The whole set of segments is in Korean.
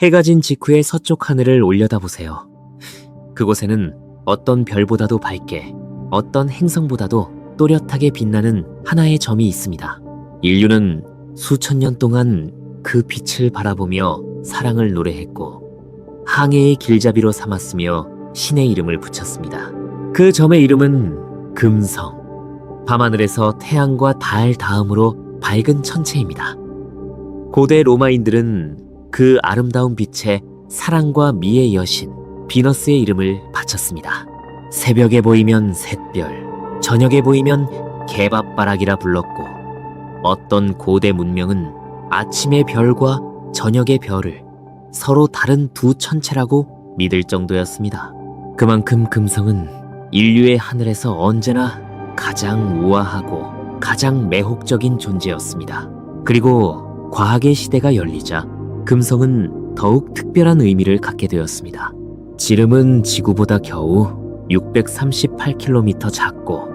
해가 진 직후의 서쪽 하늘을 올려다보세요. 그곳에는 어떤 별보다도 밝게, 어떤 행성보다도 또렷하게 빛나는 하나의 점이 있습니다. 인류는 수천 년 동안 그 빛을 바라보며 사랑을 노래했고 항해의 길잡이로 삼았으며 신의 이름을 붙였습니다. 그 점의 이름은 금성. 밤하늘에서 태양과 달 다음으로 밝은 천체입니다. 고대 로마인들은 그 아름다운 빛에 사랑과 미의 여신 비너스의 이름을 바쳤습니다. 새벽에 보이면 샛별, 저녁에 보이면 개밥바락이라 불렀고 어떤 고대 문명은 아침의 별과 저녁의 별을 서로 다른 두 천체라고 믿을 정도였습니다. 그만큼 금성은 인류의 하늘에서 언제나 가장 우아하고 가장 매혹적인 존재였습니다. 그리고 과학의 시대가 열리자 금성은 더욱 특별한 의미를 갖게 되었습니다. 지름은 지구보다 겨우 638km 작고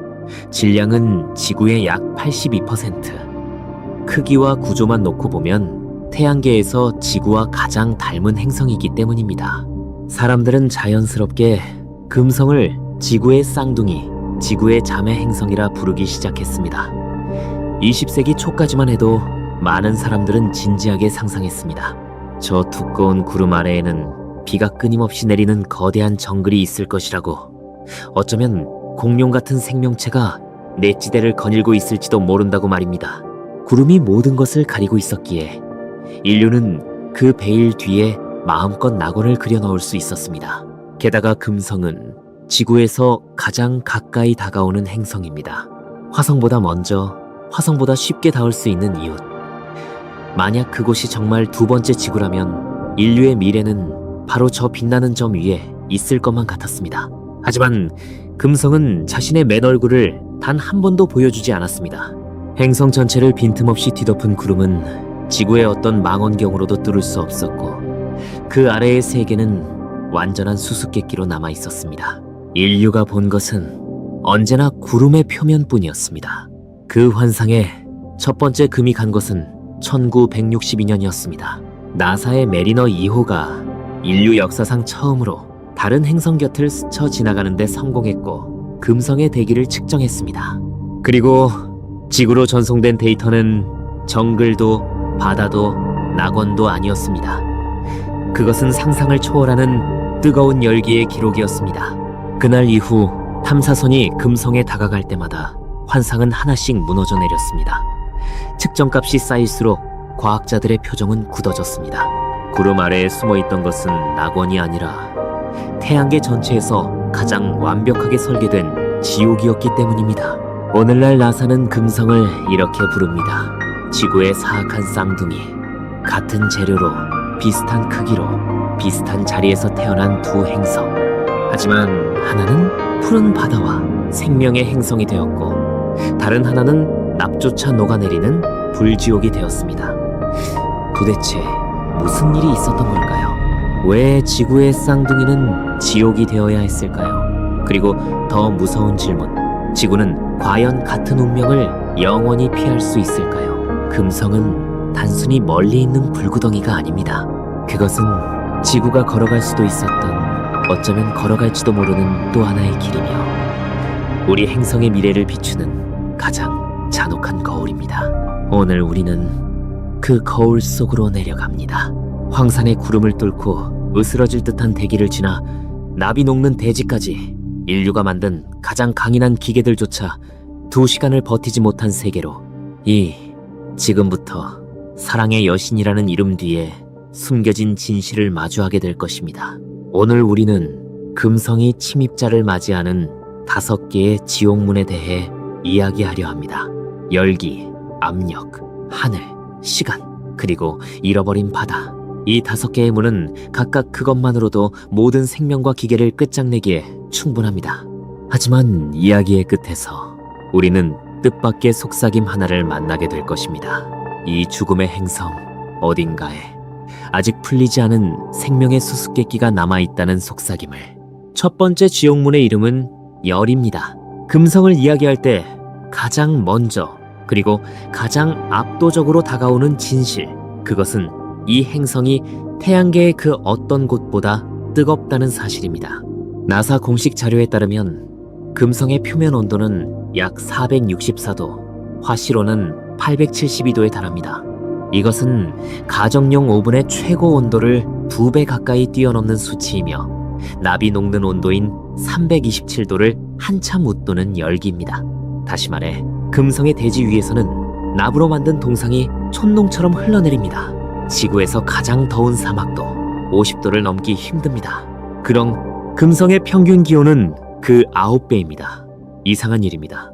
질량은 지구의 약 82%. 크기와 구조만 놓고 보면 태양계에서 지구와 가장 닮은 행성이기 때문입니다. 사람들은 자연스럽게 금성을 지구의 쌍둥이, 지구의 자매 행성이라 부르기 시작했습니다. 20세기 초까지만 해도 많은 사람들은 진지하게 상상했습니다. 저 두꺼운 구름 아래에는 비가 끊임없이 내리는 거대한 정글이 있을 것이라고, 어쩌면 공룡 같은 생명체가 넷지대를 거닐고 있을지도 모른다고 말입니다. 구름이 모든 것을 가리고 있었기에 인류는 그 베일 뒤에 마음껏 낙원을 그려 넣을 수 있었습니다. 게다가 금성은 지구에서 가장 가까이 다가오는 행성입니다. 화성보다 먼저, 화성보다 쉽게 닿을 수 있는 이웃. 만약 그곳이 정말 두 번째 지구라면 인류의 미래는 바로 저 빛나는 점 위에 있을 것만 같았습니다. 하지만 금성은 자신의 맨 얼굴을 단 한 번도 보여주지 않았습니다. 행성 전체를 빈틈없이 뒤덮은 구름은 지구의 어떤 망원경으로도 뚫을 수 없었고 그 아래의 세계는 완전한 수수께끼로 남아 있었습니다. 인류가 본 것은 언제나 구름의 표면뿐이었습니다. 그 환상에 첫 번째 금이 간 것은 1962년이었습니다. 나사의 메리너 2호가 인류 역사상 처음으로 다른 행성 곁을 스쳐 지나가는 데 성공했고 금성의 대기를 측정했습니다. 그리고 지구로 전송된 데이터는 정글도 바다도 낙원도 아니었습니다. 그것은 상상을 초월하는 뜨거운 열기의 기록이었습니다. 그날 이후 탐사선이 금성에 다가갈 때마다 환상은 하나씩 무너져 내렸습니다. 측정값이 쌓일수록 과학자들의 표정은 굳어졌습니다. 구름 아래에 숨어있던 것은 낙원이 아니라 태양계 전체에서 가장 완벽하게 설계된 지옥이었기 때문입니다. 오늘날 나사는 금성을 이렇게 부릅니다. 지구의 사악한 쌍둥이. 같은 재료로, 비슷한 크기로, 비슷한 자리에서 태어난 두 행성. 하지만 하나는 푸른 바다와 생명의 행성이 되었고 다른 하나는 납조차 녹아내리는 불지옥이 되었습니다. 도대체 무슨 일이 있었던 걸까요? 왜 지구의 쌍둥이는 지옥이 되어야 했을까요? 그리고 더 무서운 질문, 지구는 과연 같은 운명을 영원히 피할 수 있을까요? 금성은 단순히 멀리 있는 불구덩이가 아닙니다. 그것은 지구가 걸어갈 수도 있었던, 어쩌면 걸어갈지도 모르는 또 하나의 길이며 우리 행성의 미래를 비추는 가장 잔혹한 거울입니다. 오늘 우리는 그 거울 속으로 내려갑니다. 황산의 구름을 뚫고 으스러질 듯한 대기를 지나 나비 녹는 대지까지 인류가 만든 가장 강인한 기계들조차 2시간을 버티지 못한 세계로, 지금부터 사랑의 여신이라는 이름 뒤에 숨겨진 진실을 마주하게 될 것입니다. 오늘 우리는 금성이 침입자를 맞이하는 5개의 지옥문에 대해 이야기하려 합니다. 열기, 압력, 하늘, 시간, 그리고 잃어버린 바다. 이 5개의 문은 각각 그것만으로도 모든 생명과 기계를 끝장내기에 충분합니다. 하지만 이야기의 끝에서 우리는 뜻밖의 속삭임 하나를 만나게 될 것입니다. 이 죽음의 행성 어딘가에 아직 풀리지 않은 생명의 수수께끼가 남아있다는 속삭임을. 첫 번째 지옥문의 이름은 열입니다. 금성을 이야기할 때 가장 먼저 그리고 가장 압도적으로 다가오는 진실, 그것은 이 행성이 태양계의 그 어떤 곳보다 뜨겁다는 사실입니다. 나사 공식 자료에 따르면 금성의 표면 온도는 약 464도, 화씨로는 872도에 달합니다. 이것은 가정용 오븐의 최고 온도를 2배 가까이 뛰어넘는 수치이며 납이 녹는 온도인 327도를 한참 웃도는 열기입니다. 다시 말해 금성의 대지 위에서는 납으로 만든 동상이 촛농처럼 흘러내립니다. 지구에서 가장 더운 사막도 50도를 넘기 힘듭니다. 그럼 금성의 평균 기온은 그 9배입니다. 이상한 일입니다.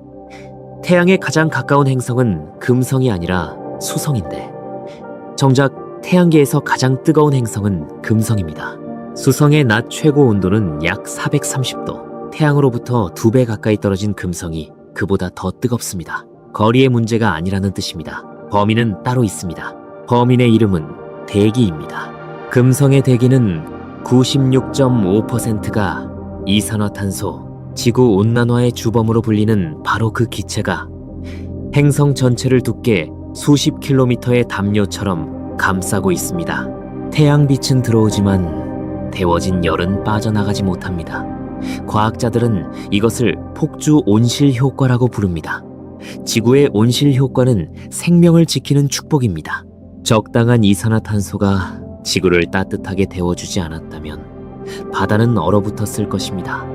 태양에 가장 가까운 행성은 금성이 아니라 수성인데 정작 태양계에서 가장 뜨거운 행성은 금성입니다. 수성의 낮 최고 온도는 약 430도, 태양으로부터 2배 가까이 떨어진 금성이 그보다 더 뜨겁습니다. 거리의 문제가 아니라는 뜻입니다. 범인은 따로 있습니다. 범인의 이름은 대기입니다. 금성의 대기는 96.5%가 이산화탄소, 지구 온난화의 주범으로 불리는 바로 그 기체가 행성 전체를 두께 수십 킬로미터의 담요처럼 감싸고 있습니다. 태양빛은 들어오지만 데워진 열은 빠져나가지 못합니다. 과학자들은 이것을 폭주 온실 효과라고 부릅니다. 지구의 온실 효과는 생명을 지키는 축복입니다. 적당한 이산화탄소가 지구를 따뜻하게 데워주지 않았다면 바다는 얼어붙었을 것입니다.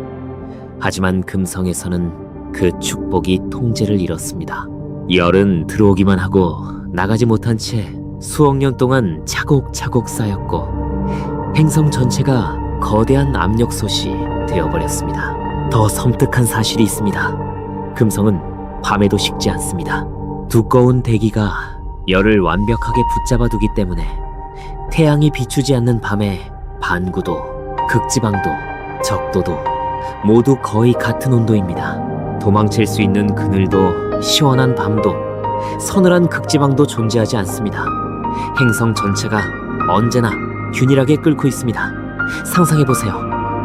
하지만 금성에서는 그 축복이 통제를 잃었습니다. 열은 들어오기만 하고 나가지 못한 채 수억 년 동안 차곡차곡 쌓였고 행성 전체가 거대한 압력솥이 되어버렸습니다. 더 섬뜩한 사실이 있습니다. 금성은 밤에도 식지 않습니다. 두꺼운 대기가 열을 완벽하게 붙잡아두기 때문에 태양이 비추지 않는 밤에 반구도, 극지방도, 적도도 모두 거의 같은 온도입니다. 도망칠 수 있는 그늘도, 시원한 밤도, 서늘한 극지방도 존재하지 않습니다. 행성 전체가 언제나 균일하게 끓고 있습니다. 상상해보세요.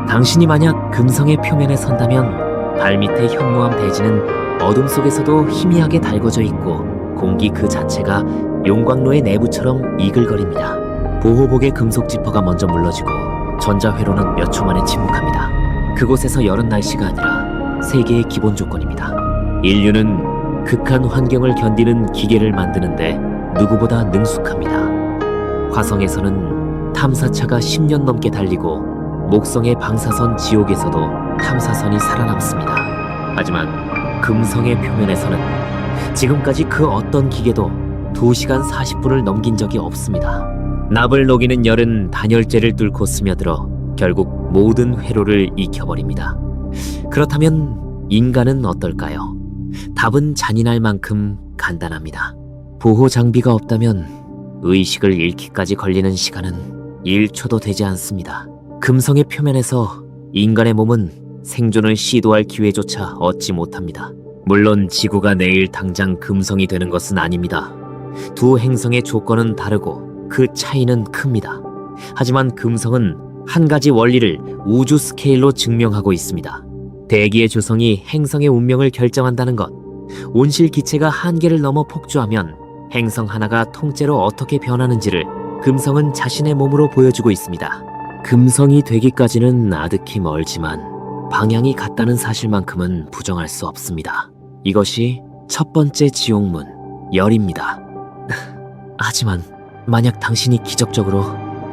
당신이 만약 금성의 표면에 선다면 발밑의 현무암 대지는 어둠 속에서도 희미하게 달궈져 있고 공기 그 자체가 용광로의 내부처럼 이글거립니다. 보호복의 금속 지퍼가 먼저 물러지고 전자회로는 몇 초 만에 침묵합니다. 그곳에서 열은 날씨가 아니라 세계의 기본 조건입니다. 인류는 극한 환경을 견디는 기계를 만드는데 누구보다 능숙합니다. 화성에서는 탐사차가 10년 넘게 달리고 목성의 방사선 지옥에서도 탐사선이 살아남습니다. 하지만 금성의 표면에서는 지금까지 그 어떤 기계도 2시간 40분을 넘긴 적이 없습니다. 납을 녹이는 열은 단열재를 뚫고 스며들어 결국 모든 회로를 익혀버립니다. 그렇다면 인간은 어떨까요? 답은 잔인할 만큼 간단합니다. 보호 장비가 없다면 의식을 잃기까지 걸리는 시간은 1초도 되지 않습니다. 금성의 표면에서 인간의 몸은 생존을 시도할 기회조차 얻지 못합니다. 물론 지구가 내일 당장 금성이 되는 것은 아닙니다. 두 행성의 조건은 다르고 그 차이는 큽니다. 하지만 금성은 한 가지 원리를 우주 스케일로 증명하고 있습니다. 대기의 조성이 행성의 운명을 결정한다는 것. 온실 기체가 한계를 넘어 폭주하면 행성 하나가 통째로 어떻게 변하는지를 금성은 자신의 몸으로 보여주고 있습니다. 금성이 되기까지는 아득히 멀지만 방향이 같다는 사실만큼은 부정할 수 없습니다. 이것이 첫 번째 지옥문, 열입니다. 하지만 만약 당신이 기적적으로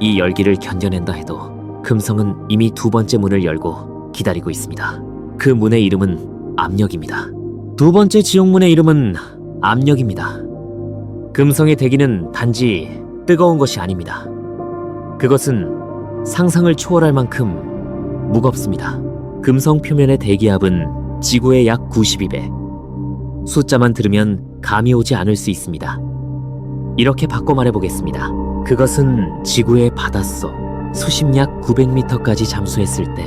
이 열기를 견뎌낸다 해도 금성은 이미 두 번째 문을 열고 기다리고 있습니다. 그 문의 이름은 압력입니다. 두 번째 지옥문의 이름은 압력입니다. 금성의 대기는 단지 뜨거운 것이 아닙니다. 그것은 상상을 초월할 만큼 무겁습니다. 금성 표면의 대기압은 지구의 약 92배. 숫자만 들으면 감이 오지 않을 수 있습니다. 이렇게 바꿔 말해보겠습니다. 그것은 지구의 바닷속 수심약 900m까지 잠수했을 때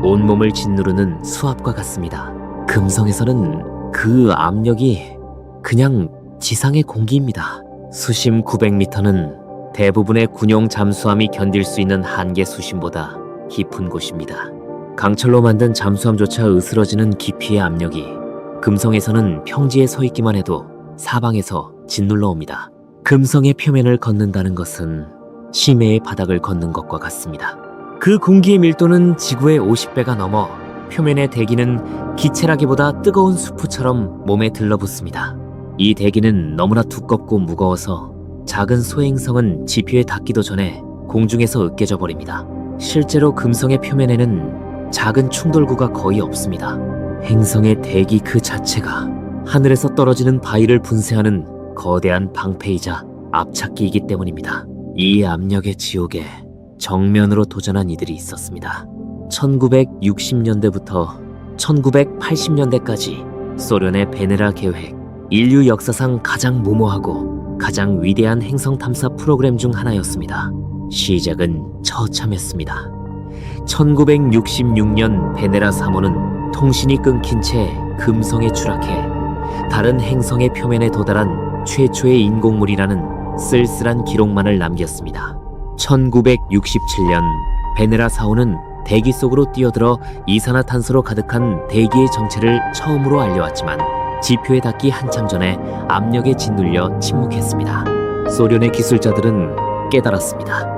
온몸을 짓누르는 수압과 같습니다. 금성에서는 그 압력이 그냥 지상의 공기입니다. 수심 900m는 대부분의 군용 잠수함이 견딜 수 있는 한계 수심보다 깊은 곳입니다. 강철로 만든 잠수함조차 으스러지는 깊이의 압력이 금성에서는 평지에 서 있기만 해도 사방에서 짓눌러 옵니다. 금성의 표면을 걷는다는 것은 심해의 바닥을 걷는 것과 같습니다. 그 공기의 밀도는 지구의 50배가 넘어 표면의 대기는 기체라기보다 뜨거운 수프처럼 몸에 들러붙습니다. 이 대기는 너무나 두껍고 무거워서 작은 소행성은 지표에 닿기도 전에 공중에서 으깨져 버립니다. 실제로 금성의 표면에는 작은 충돌구가 거의 없습니다. 행성의 대기 그 자체가 하늘에서 떨어지는 바위를 분쇄하는 거대한 방패이자 압착기이기 때문입니다. 이 압력의 지옥에 정면으로 도전한 이들이 있었습니다. 1960년대부터 1980년대까지 소련의 베네라 계획, 인류 역사상 가장 무모하고 가장 위대한 행성 탐사 프로그램 중 하나였습니다. 시작은 처참했습니다. 1966년 베네라 3호는 통신이 끊긴 채 금성에 추락해 다른 행성의 표면에 도달한 최초의 인공물이라는 쓸쓸한 기록만을 남겼습니다. 1967년 베네라 4호는 대기 속으로 뛰어들어 이산화탄소로 가득한 대기의 정체를 처음으로 알려왔지만 지표에 닿기 한참 전에 압력에 짓눌려 침묵했습니다. 소련의 기술자들은 깨달았습니다.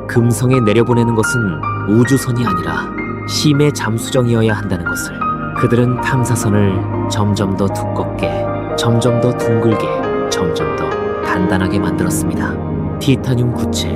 금성에 내려보내는 것은 우주선이 아니라 심해 잠수정이어야 한다는 것을. 그들은 탐사선을 점점 더 두껍게, 점점 더 둥글게, 점점 더 단단하게 만들었습니다. 티타늄 구체,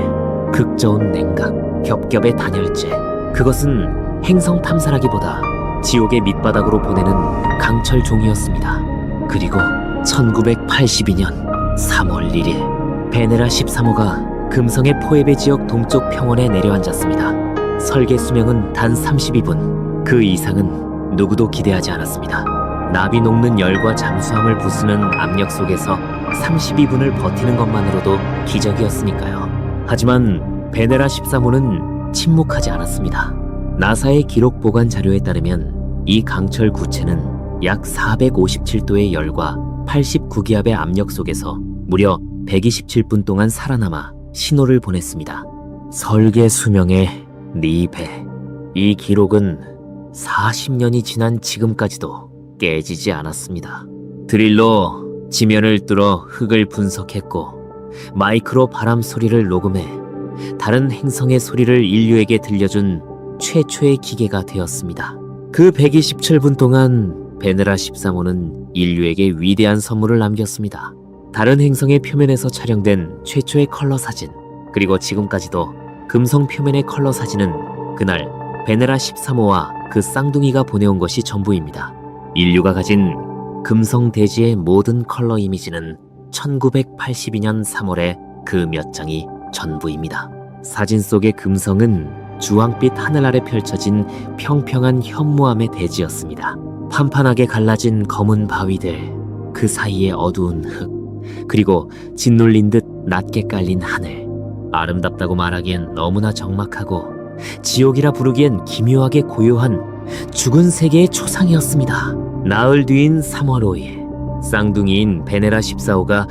극저온 냉각, 겹겹의 단열재. 그것은 행성 탐사라기보다 지옥의 밑바닥으로 보내는 강철 종이었습니다. 그리고 1982년 3월 1일 베네라 13호가 금성의 포에베 지역 동쪽 평원에 내려앉았습니다. 설계 수명은 단 32분. 그 이상은 누구도 기대하지 않았습니다. 나비 녹는 열과 잠수함을 부수는 압력 속에서 32분을 버티는 것만으로도 기적이었으니까요. 하지만 베네라 13호는 침묵하지 않았습니다. 나사의 기록 보관 자료에 따르면 이 강철 구체는 약 457도의 열과 89기압의 압력 속에서 무려 127분 동안 살아남아 신호를 보냈습니다. 설계 수명의 4배. 이 기록은 40년이 지난 지금까지도 깨지지 않았습니다. 드릴로 지면을 뚫어 흙을 분석했고 마이크로 바람 소리를 녹음해 다른 행성의 소리를 인류에게 들려준 최초의 기계가 되었습니다. 그 127분 동안 베네라 13호는 인류에게 위대한 선물을 남겼습니다. 다른 행성의 표면에서 촬영된 최초의 컬러 사진, 그리고 지금까지도 금성 표면의 컬러 사진은 그날 베네라 13호와 그 쌍둥이가 보내온 것이 전부입니다. 인류가 가진 금성 대지의 모든 컬러 이미지는 1982년 3월에 그 몇 장이 전부입니다. 사진 속의 금성은 주황빛 하늘 아래 펼쳐진 평평한 현무암의 대지였습니다. 판판하게 갈라진 검은 바위들, 그 사이에 어두운 흙, 그리고 짓눌린 듯 낮게 깔린 하늘. 아름답다고 말하기엔 너무나 적막하고 지옥이라 부르기엔 기묘하게 고요한 죽은 세계의 초상이었습니다. 나흘 뒤인 3월 5일 쌍둥이인 베네라 14호가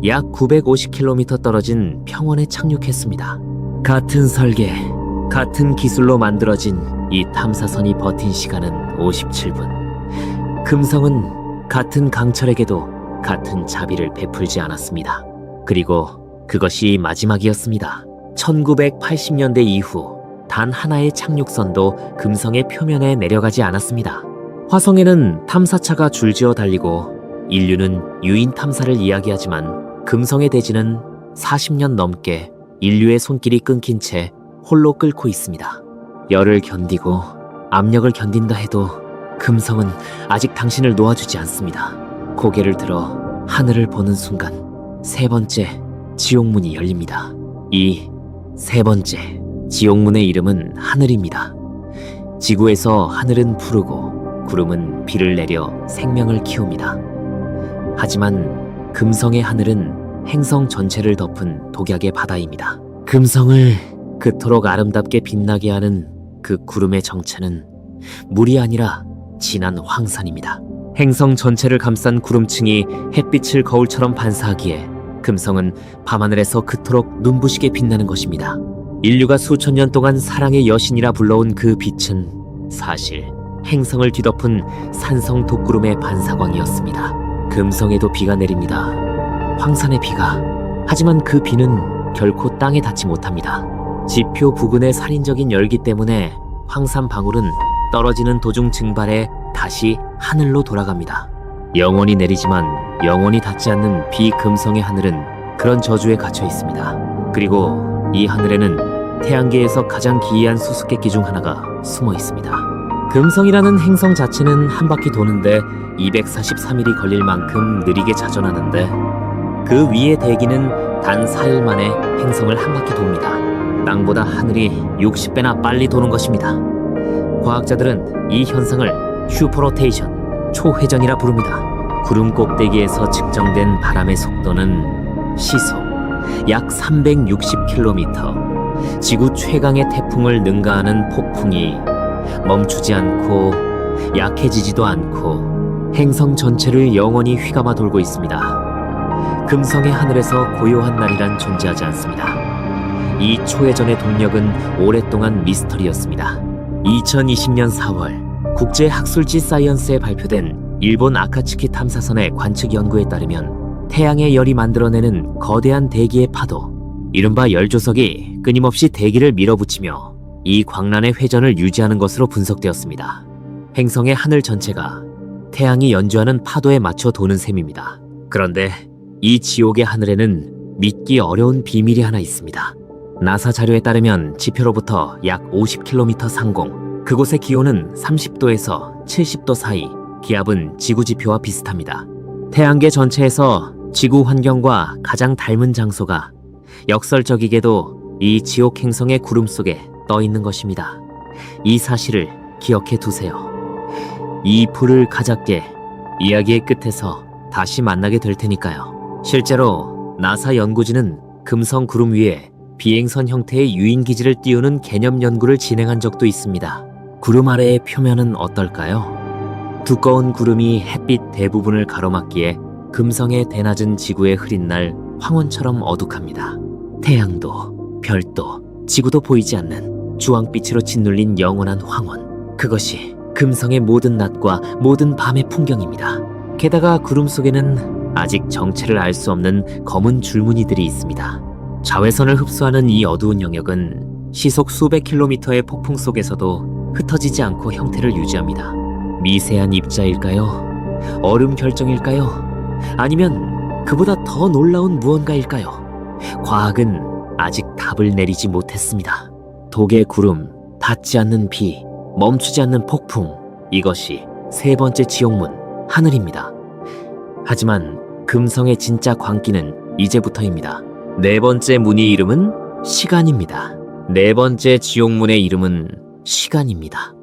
약 950km 떨어진 평원에 착륙했습니다. 같은 설계, 같은 기술로 만들어진 이 탐사선이 버틴 시간은 57분. 금성은 같은 강철에게도 같은 자비를 베풀지 않았습니다. 그리고 그것이 마지막이었습니다. 1980년대 이후 단 하나의 착륙선도 금성의 표면에 내려가지 않았습니다. 화성에는 탐사차가 줄지어 달리고 인류는 유인 탐사를 이야기하지만 금성의 대지는 40년 넘게 인류의 손길이 끊긴 채 홀로 끓고 있습니다. 열을 견디고 압력을 견딘다 해도 금성은 아직 당신을 놓아주지 않습니다. 고개를 들어 하늘을 보는 순간 세 번째 지옥문이 열립니다. 이 세 번째 지옥문의 이름은 하늘입니다. 지구에서 하늘은 푸르고 구름은 비를 내려 생명을 키웁니다. 하지만 금성의 하늘은 행성 전체를 덮은 독약의 바다입니다. 금성을 그토록 아름답게 빛나게 하는 그 구름의 정체는 물이 아니라 진한 황산입니다. 행성 전체를 감싼 구름층이 햇빛을 거울처럼 반사하기에 금성은 밤하늘에서 그토록 눈부시게 빛나는 것입니다. 인류가 수천 년 동안 사랑의 여신이라 불러온 그 빛은 사실 행성을 뒤덮은 산성 독구름의 반사광이었습니다. 금성에도 비가 내립니다. 황산의 비가. 하지만 그 비는 결코 땅에 닿지 못합니다. 지표 부근의 살인적인 열기 때문에 황산 방울은 떨어지는 도중 증발해 다시 하늘로 돌아갑니다. 영원히 내리지만 영원히 닿지 않는 비금성의 하늘은 그런 저주에 갇혀 있습니다. 그리고 이 하늘에는 태양계에서 가장 기이한 수수께끼 중 하나가 숨어 있습니다. 금성이라는 행성 자체는 한 바퀴 도는데 243일이 걸릴 만큼 느리게 자전하는데 그 위의 대기는 단 4일 만에 행성을 한 바퀴 돕니다. 땅보다 하늘이 60배나 빨리 도는 것입니다. 과학자들은 이 현상을 슈퍼로테이션, 초회전이라 부릅니다. 구름 꼭대기에서 측정된 바람의 속도는 시속 약 360km, 지구 최강의 태풍을 능가하는 폭풍이 멈추지 않고 약해지지도 않고 행성 전체를 영원히 휘감아 돌고 있습니다. 금성의 하늘에서 고요한 날이란 존재하지 않습니다. 이 초회전의 동력은 오랫동안 미스터리였습니다. 2020년 4월 국제학술지 사이언스에 발표된 일본 아카츠키 탐사선의 관측 연구에 따르면 태양의 열이 만들어내는 거대한 대기의 파도, 이른바 열조석이 끊임없이 대기를 밀어붙이며 이 광란의 회전을 유지하는 것으로 분석되었습니다. 행성의 하늘 전체가 태양이 연주하는 파도에 맞춰 도는 셈입니다. 그런데 이 지옥의 하늘에는 믿기 어려운 비밀이 하나 있습니다. 나사 자료에 따르면 지표로부터 약 50km 상공, 그곳의 기온은 30도에서 70도 사이, 기압은 지구 지표와 비슷합니다. 태양계 전체에서 지구 환경과 가장 닮은 장소가 역설적이게도 이 지옥 행성의 구름 속에 떠 있는 것입니다. 이 사실을 기억해 두세요. 이 불을 가작게 이야기의 끝에서 다시 만나게 될 테니까요. 실제로 나사 연구진은 금성 구름 위에 비행선 형태의 유인기지를 띄우는 개념 연구를 진행한 적도 있습니다. 구름 아래의 표면은 어떨까요? 두꺼운 구름이 햇빛 대부분을 가로막기에 금성의 대낮은 지구의 흐린 날 황혼처럼 어둑합니다. 태양도 별도 지구도 보이지 않는 주황빛으로 짓눌린 영원한 황혼, 그것이 금성의 모든 낮과 모든 밤의 풍경입니다. 게다가 구름 속에는 아직 정체를 알 수 없는 검은 줄무늬들이 있습니다. 자외선을 흡수하는 이 어두운 영역은 시속 수백 킬로미터의 폭풍 속에서도 흩어지지 않고 형태를 유지합니다. 미세한 입자일까요? 얼음 결정일까요? 아니면 그보다 더 놀라운 무언가일까요? 과학은 아직 답을 내리지 못했습니다. 독의 구름, 닿지 않는 비, 멈추지 않는 폭풍, 이것이 세 번째 지옥문, 하늘입니다. 하지만 금성의 진짜 광기는 이제부터입니다. 네 번째 문의 이름은 시간입니다. 네 번째 지옥문의 이름은 시간입니다.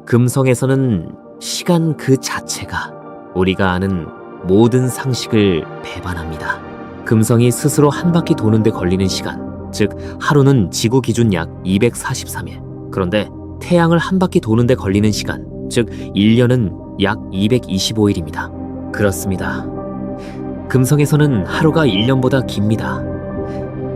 금성에서는 시간 그 자체가 우리가 아는 모든 상식을 배반합니다. 금성이 스스로 한 바퀴 도는데 걸리는 시간, 즉 하루는 지구 기준 약 243일. 그런데 태양을 한 바퀴 도는데 걸리는 시간, 즉 1년은 약 225일입니다. 그렇습니다. 금성에서는 하루가 1년보다 깁니다.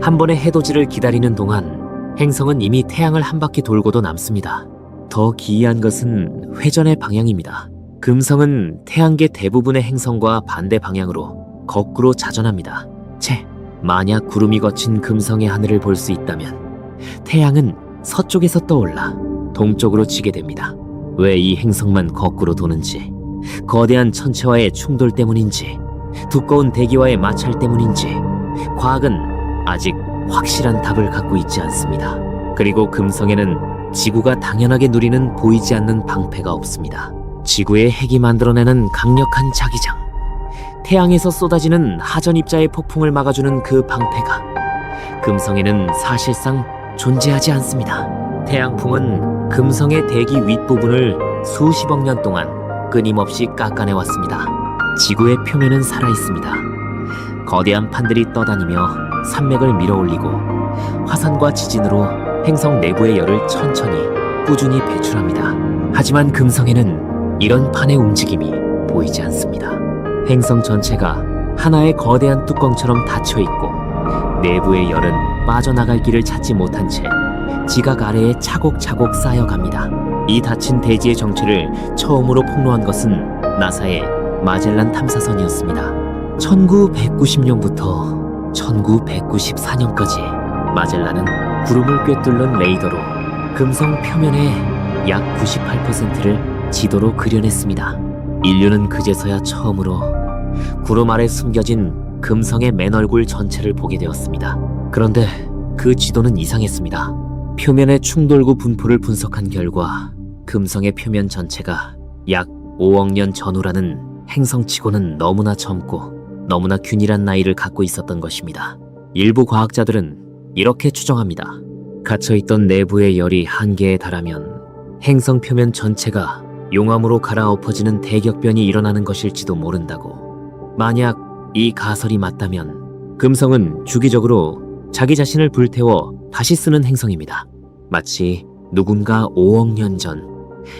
한 번의 해돋이를 기다리는 동안 행성은 이미 태양을 한 바퀴 돌고도 남습니다. 더 기이한 것은 회전의 방향입니다. 금성은 태양계 대부분의 행성과 반대 방향으로 거꾸로 자전합니다. 만약 구름이 거친 금성의 하늘을 볼 수 있다면 태양은 서쪽에서 떠올라 동쪽으로 지게 됩니다. 왜 이 행성만 거꾸로 도는지, 거대한 천체와의 충돌 때문인지, 두꺼운 대기와의 마찰 때문인지 과학은 아직 확실한 답을 갖고 있지 않습니다. 그리고 금성에는 지구가 당연하게 누리는 보이지 않는 방패가 없습니다. 지구의 핵이 만들어내는 강력한 자기장, 태양에서 쏟아지는 하전 입자의 폭풍을 막아주는 그 방패가 금성에는 사실상 존재하지 않습니다. 태양풍은 금성의 대기 윗부분을 수십억 년 동안 끊임없이 깎아내왔습니다. 지구의 표면은 살아있습니다. 거대한 판들이 떠다니며 산맥을 밀어올리고 화산과 지진으로 행성 내부의 열을 천천히 꾸준히 배출합니다. 하지만 금성에는 이런 판의 움직임이 보이지 않습니다. 행성 전체가 하나의 거대한 뚜껑처럼 닫혀있고 내부의 열은 빠져나갈 길을 찾지 못한 채 지각 아래에 차곡차곡 쌓여갑니다. 이 닫힌 대지의 정체를 처음으로 폭로한 것은 나사의 마젤란 탐사선이었습니다. 1990년부터 1994년까지 마젤란은 구름을 꿰뚫는 레이더로 금성 표면의 약 98%를 지도로 그려냈습니다. 인류는 그제서야 처음으로 구름 아래 숨겨진 금성의 맨얼굴 전체를 보게 되었습니다. 그런데 그 지도는 이상했습니다. 표면의 충돌구 분포를 분석한 결과 금성의 표면 전체가 약 5억 년 전후라는 행성치고는 너무나 젊고 너무나 균일한 나이를 갖고 있었던 것입니다. 일부 과학자들은 이렇게 추정합니다. 갇혀있던 내부의 열이 한계에 달하면 행성 표면 전체가 용암으로 갈아엎어지는 대격변이 일어나는 것일지도 모른다고. 만약 이 가설이 맞다면 금성은 주기적으로 자기 자신을 불태워 다시 쓰는 행성입니다. 마치 누군가 5억 년 전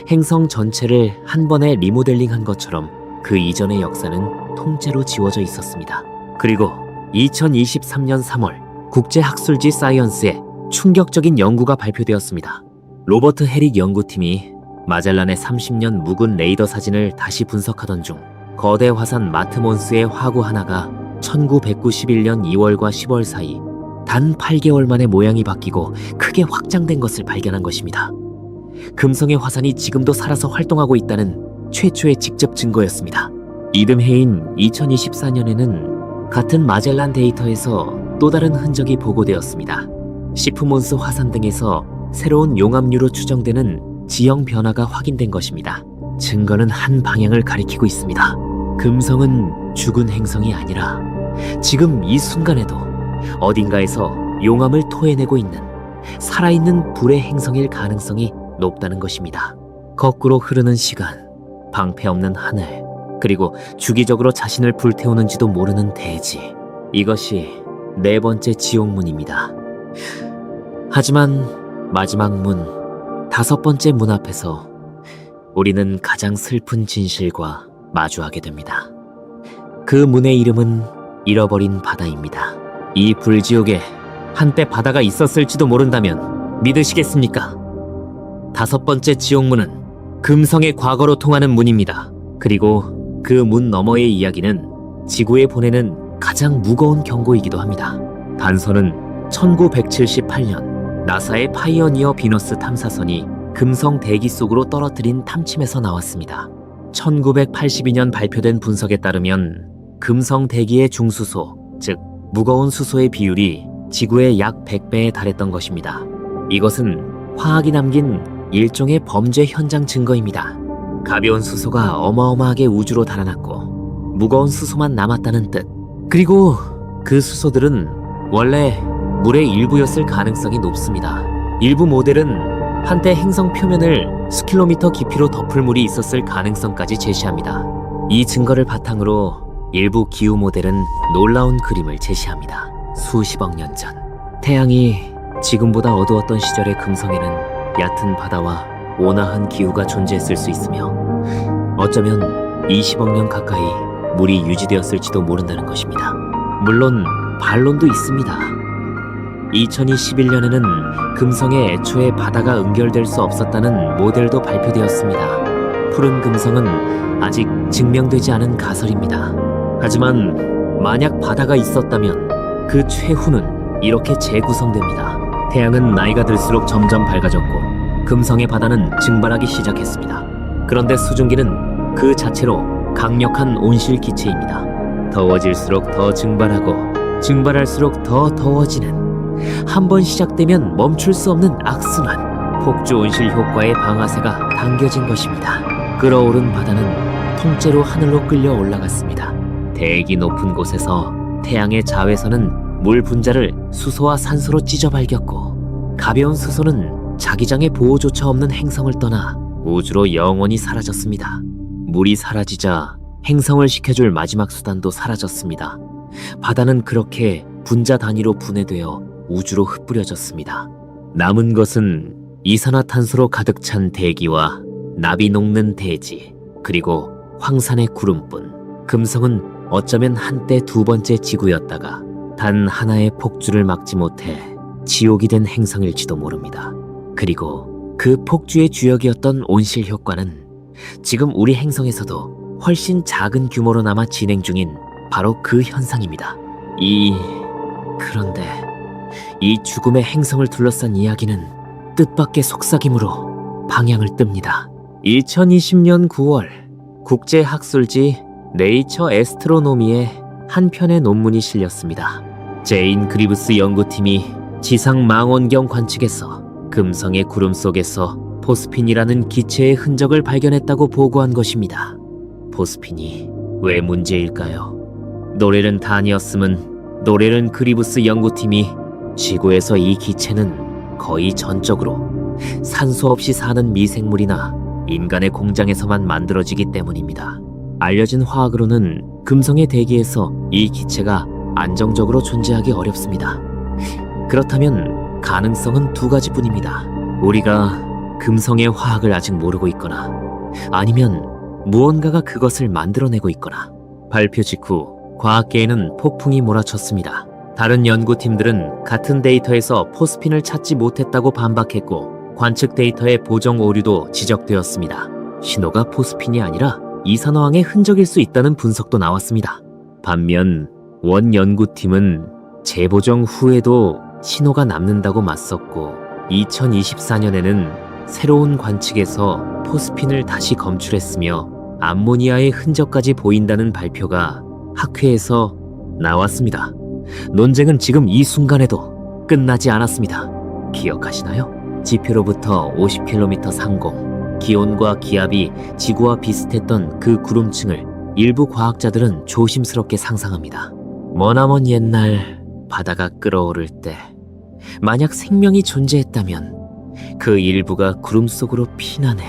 행성 전체를 한 번에 리모델링한 것처럼 그 이전의 역사는 통째로 지워져 있었습니다. 그리고 2023년 3월 국제학술지 사이언스에 충격적인 연구가 발표되었습니다. 로버트 헤릭 연구팀이 마젤란의 30년 묵은 레이더 사진을 다시 분석하던 중 거대 화산 마트몬스의 화구 하나가 1991년 2월과 10월 사이 단 8개월 만에 모양이 바뀌고 크게 확장된 것을 발견한 것입니다. 금성의 화산이 지금도 살아서 활동하고 있다는 최초의 직접 증거였습니다. 이듬해인 2024년에는 같은 마젤란 데이터에서 또 다른 흔적이 보고되었습니다. 시프몬스 화산 등에서 새로운 용암류로 추정되는 지형 변화가 확인된 것입니다. 증거는 한 방향을 가리키고 있습니다. 금성은 죽은 행성이 아니라 지금 이 순간에도 어딘가에서 용암을 토해내고 있는 살아있는 불의 행성일 가능성이 높다는 것입니다. 거꾸로 흐르는 시간, 방패 없는 하늘, 그리고 주기적으로 자신을 불태우는지도 모르는 대지. 이것이 네 번째 지옥문입니다. 하지만 마지막 문, 다섯 번째 문 앞에서 우리는 가장 슬픈 진실과 마주하게 됩니다. 그 문의 이름은 잃어버린 바다입니다. 이 불지옥에 한때 바다가 있었을지도 모른다면 믿으시겠습니까? 다섯 번째 지옥문은 금성의 과거로 통하는 문입니다. 그리고 그 문 너머의 이야기는 지구에 보내는 가장 무거운 경고이기도 합니다. 단서는 1978년 나사의 파이어니어 비너스 탐사선이 금성 대기 속으로 떨어뜨린 탐침에서 나왔습니다. 1982년 발표된 분석에 따르면 금성 대기의 중수소, 즉 무거운 수소의 비율이 지구의 약 100배에 달했던 것입니다. 이것은 화학이 남긴 일종의 범죄 현장 증거입니다. 가벼운 수소가 어마어마하게 우주로 달아났고 무거운 수소만 남았다는 뜻. 그리고 그 수소들은 원래 물의 일부였을 가능성이 높습니다. 일부 모델은 한때 행성 표면을 수킬로미터 깊이로 덮을 물이 있었을 가능성까지 제시합니다. 이 증거를 바탕으로 일부 기후 모델은 놀라운 그림을 제시합니다. 수십억 년 전, 태양이 지금보다 어두웠던 시절의 금성에는 얕은 바다와 온화한 기후가 존재했을 수 있으며 어쩌면 20억 년 가까이 물이 유지되었을지도 모른다는 것입니다. 물론 반론도 있습니다. 2021년에는 금성에 애초에 바다가 응결될 수 없었다는 모델도 발표되었습니다. 푸른 금성은 아직 증명되지 않은 가설입니다. 하지만 만약 바다가 있었다면 그 최후는 이렇게 재구성됩니다. 태양은 나이가 들수록 점점 밝아졌고 금성의 바다는 증발하기 시작했습니다. 그런데 수증기는 그 자체로 강력한 온실 기체입니다. 더워질수록 더 증발하고 증발할수록 더 더워지는, 한 번 시작되면 멈출 수 없는 악순환, 폭주 온실 효과의 방아쇠가 당겨진 것입니다. 끓어오른 바다는 통째로 하늘로 끌려 올라갔습니다. 대기 높은 곳에서 태양의 자외선은 물 분자를 수소와 산소로 찢어 발겼고 가벼운 수소는 자기장의 보호조차 없는 행성을 떠나 우주로 영원히 사라졌습니다. 물이 사라지자 행성을 식혀줄 마지막 수단도 사라졌습니다. 바다는 그렇게 분자 단위로 분해되어 우주로 흩뿌려졌습니다. 남은 것은 이산화탄소로 가득 찬 대기와 나비 녹는 대지, 그리고 황산의 구름뿐. 금성은 어쩌면 한때 두 번째 지구였다가 단 하나의 폭주를 막지 못해 지옥이 된 행성일지도 모릅니다. 그리고 그 폭주의 주역이었던 온실 효과는 지금 우리 행성에서도 훨씬 작은 규모로 남아 진행 중인 바로 그 현상입니다. 그런데 이 죽음의 행성을 둘러싼 이야기는 뜻밖의 속삭임으로 방향을 뜹니다. 2020년 9월 국제학술지 네이처 애스트로노미에 한 편의 논문이 실렸습니다. 제인 그리브스 연구팀이 지상 망원경 관측에서 금성의 구름 속에서 포스핀이라는 기체의 흔적을 발견했다고 보고한 것입니다. 포스핀이 왜 문제일까요? 노렐은 다 아니었음은 노렐은 그리브스 연구팀이 지구에서 이 기체는 거의 전적으로 산소 없이 사는 미생물이나 인간의 공장에서만 만들어지기 때문입니다. 알려진 화학으로는 금성의 대기에서 이 기체가 안정적으로 존재하기 어렵습니다. 그렇다면 가능성은 두 가지뿐입니다. 우리가 금성의 화학을 아직 모르고 있거나 아니면 무언가가 그것을 만들어내고 있거나. 발표 직후 과학계에는 폭풍이 몰아쳤습니다. 다른 연구팀들은 같은 데이터에서 포스핀을 찾지 못했다고 반박했고 관측 데이터의 보정 오류도 지적되었습니다. 신호가 포스핀이 아니라 이산화황의 흔적일 수 있다는 분석도 나왔습니다. 반면 원 연구팀은 재보정 후에도 신호가 남는다고 맞섰고 2024년에는 새로운 관측에서 포스핀을 다시 검출했으며 암모니아의 흔적까지 보인다는 발표가 학회에서 나왔습니다. 논쟁은 지금 이 순간에도 끝나지 않았습니다. 기억하시나요? 지표로부터 50km 상공, 기온과 기압이 지구와 비슷했던 그 구름층을 일부 과학자들은 조심스럽게 상상합니다. 머나먼 옛날 바다가 끓어오를 때 만약 생명이 존재했다면 그 일부가 구름 속으로 피난해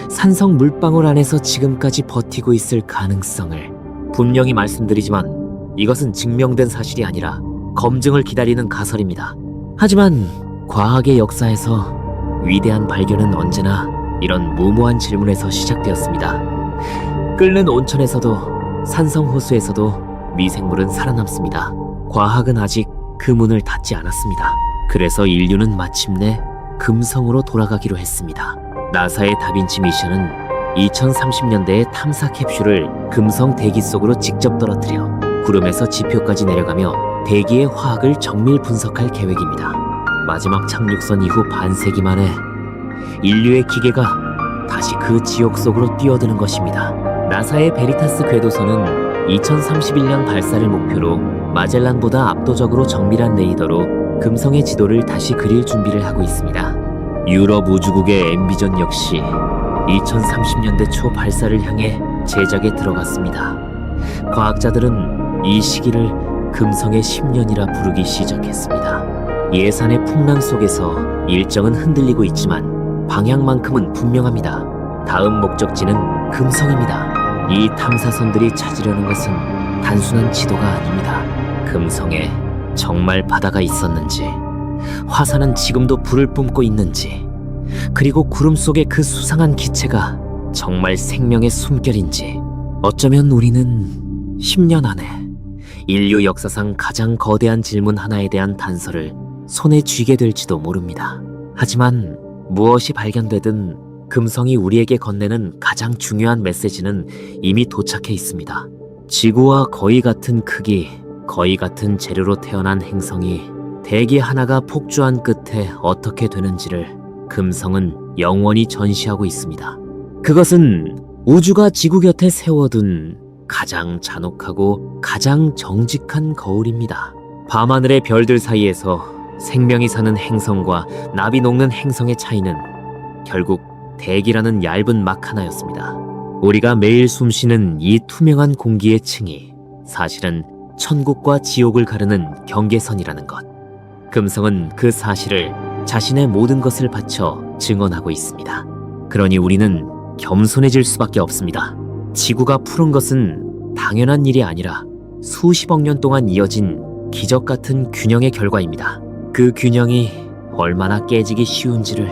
산성 물방울 안에서 지금까지 버티고 있을 가능성을 분명히 말씀드리지만 이것은 증명된 사실이 아니라 검증을 기다리는 가설입니다. 하지만 과학의 역사에서 위대한 발견은 언제나 이런 무모한 질문에서 시작되었습니다. 끓는 온천에서도 산성 호수에서도 미생물은 살아남습니다. 과학은 아직 그 문을 닫지 않았습니다. 그래서 인류는 마침내 금성으로 돌아가기로 했습니다. 나사의 다빈치 미션은 2030년대에 탐사 캡슐을 금성 대기 속으로 직접 떨어뜨려 구름에서 지표까지 내려가며 대기의 화학을 정밀 분석할 계획입니다. 마지막 착륙선 이후 반세기 만에 인류의 기계가 다시 그 지옥 속으로 뛰어드는 것입니다. 나사의 베리타스 궤도선은 2031년 발사를 목표로 마젤란보다 압도적으로 정밀한 레이더로 금성의 지도를 다시 그릴 준비를 하고 있습니다. 유럽 우주국의 앰비전 역시 2030년대 초 발사를 향해 제작에 들어갔습니다. 과학자들은 이 시기를 금성의 10년이라 부르기 시작했습니다. 예산의 풍랑 속에서 일정은 흔들리고 있지만 방향만큼은 분명합니다. 다음 목적지는 금성입니다. 이 탐사선들이 찾으려는 것은 단순한 지도가 아닙니다. 금성에 정말 바다가 있었는지, 화산은 지금도 불을 뿜고 있는지, 그리고 구름 속의 그 수상한 기체가 정말 생명의 숨결인지. 어쩌면 우리는 10년 안에 인류 역사상 가장 거대한 질문 하나에 대한 단서를 손에 쥐게 될지도 모릅니다. 하지만 무엇이 발견되든 금성이 우리에게 건네는 가장 중요한 메시지는 이미 도착해 있습니다. 지구와 거의 같은 크기, 거의 같은 재료로 태어난 행성이 대기 하나가 폭주한 끝에 어떻게 되는지를 금성은 영원히 전시하고 있습니다. 그것은 우주가 지구 곁에 세워둔 가장 잔혹하고 가장 정직한 거울입니다. 밤하늘의 별들 사이에서 생명이 사는 행성과 나비 녹는 행성의 차이는 결국 대기라는 얇은 막 하나였습니다. 우리가 매일 숨쉬는 이 투명한 공기의 층이 사실은 천국과 지옥을 가르는 경계선이라는 것. 금성은 그 사실을 자신의 모든 것을 바쳐 증언하고 있습니다. 그러니 우리는 겸손해질 수밖에 없습니다. 지구가 푸른 것은 당연한 일이 아니라 수십억 년 동안 이어진 기적 같은 균형의 결과입니다. 그 균형이 얼마나 깨지기 쉬운지를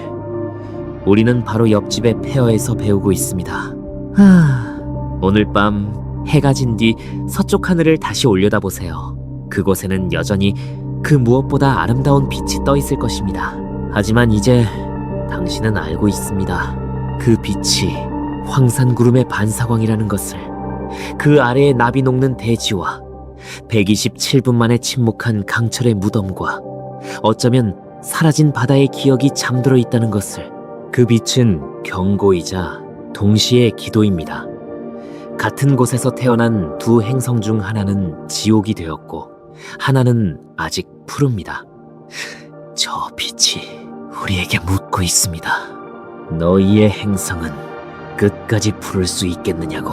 우리는 바로 옆집의 폐허에서 배우고 있습니다. 오늘 밤 해가 진 뒤 서쪽 하늘을 다시 올려다보세요. 그곳에는 여전히 그 무엇보다 아름다운 빛이 떠 있을 것입니다. 하지만 이제 당신은 알고 있습니다. 그 빛이 황산구름의 반사광이라는 것을. 그 아래에 나비 녹는 대지와 127분 만에 침묵한 강철의 무덤과 어쩌면 사라진 바다의 기억이 잠들어 있다는 것을. 그 빛은 경고이자 동시에 기도입니다. 같은 곳에서 태어난 두 행성 중 하나는 지옥이 되었고 하나는 아직 푸릅니다. 저 빛이 우리에게 묻고 있습니다. 너희의 행성은 끝까지 푸를 수 있겠느냐고.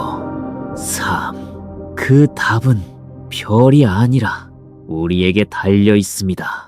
그 답은 별이 아니라 우리에게 달려 있습니다.